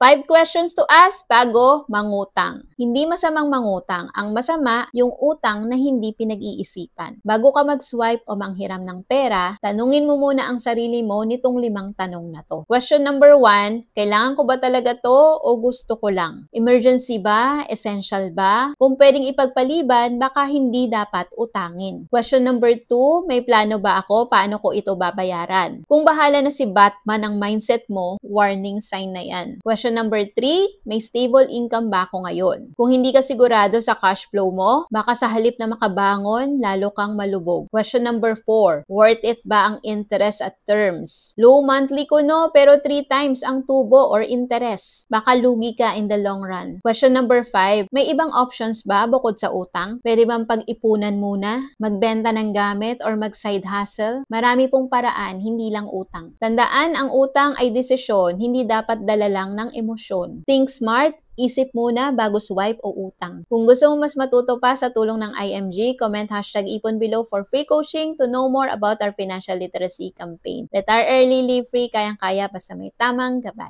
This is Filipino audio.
5 questions to ask bago mangutang. Hindi masamang mangutang. Ang masama, yung utang na hindi pinag-iisipan. Bago ka mag-swipe o manghiram ng pera, tanungin mo muna ang sarili mo nitong 5 tanong na to. Question number 1, kailangan ko ba talaga to o gusto ko lang? Emergency ba? Essential ba? Kung pwedeng ipagpaliban, baka hindi dapat utangin. Question number 2, may plano ba ako? Paano ko ito babayaran? Kung bahala na si Batman ang mindset mo, warning sign na yan. Question number 3, may stable income ba ako ngayon? Kung hindi ka sigurado sa cash flow mo, baka sa halip na makabangon, lalo kang malubog. Question number 4, worth it ba ang interest at terms? Low monthly ko no, pero 3 times ang tubo or interest. Baka lugi ka in the long run. Question number 5, may ibang options ba bukod sa utang? Pwede bang pag-ipunan muna? Magbenta ng gamit or mag-side hustle? Marami pong paraan, hindi lang utang. Tandaan, ang utang ay desisyon, hindi dapat dala lang ng emosyon. Think smart, isip muna bago swipe o utang. Kung gusto mo mas matuto pa sa tulong ng IMG, comment #ipon below for free coaching to know more about our financial literacy campaign. Retire early, live free, kayang-kaya basta may tamang gabay.